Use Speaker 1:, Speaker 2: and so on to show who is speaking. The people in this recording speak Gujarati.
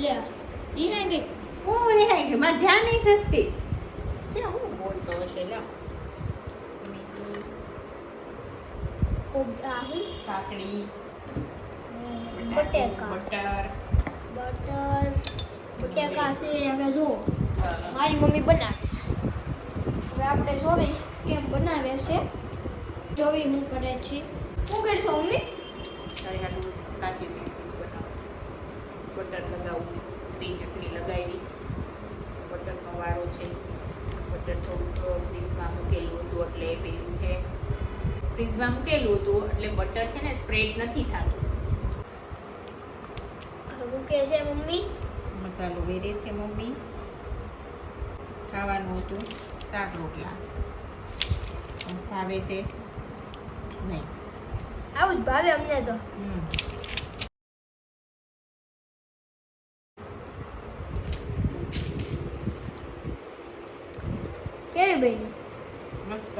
Speaker 1: લે રિહાઈ ગઈ
Speaker 2: હું રિહાઈ ગઈ મારે ધ્યાન નહીં ખસતી ક્યાં હું બોલતો હશે લા કાકડી
Speaker 1: બટેકા
Speaker 2: બટર
Speaker 1: બટેકા છે હવે જો મારી મમ્મી બનાવે હવે આપણે જોવે કેમ બનાવે છે જોવી હું કરે છે શું કરશો મમ્મી
Speaker 2: કાચી સેન્ડવીચ બનાવું બટર લગાવું છું ગ્રીન ચટણી લગાવી બટરનો વાળો છે બટર થોડુંક ફ્રીઝમાં મૂકેલું હતું એટલે પેલું છે ફ્રીઝમાં મૂકેલું હતું એટલે બટર છે ને સ્પ્રેડ નથી થતું
Speaker 1: મૂકે છે મમ્મી
Speaker 2: મસાલો વેરે છે મમ્મી ખાવાનું હતું શાક રોટલા ભાવે છે નહીં
Speaker 1: આવું જ ભાવે અમને તો કેવી બની
Speaker 2: મસ્ત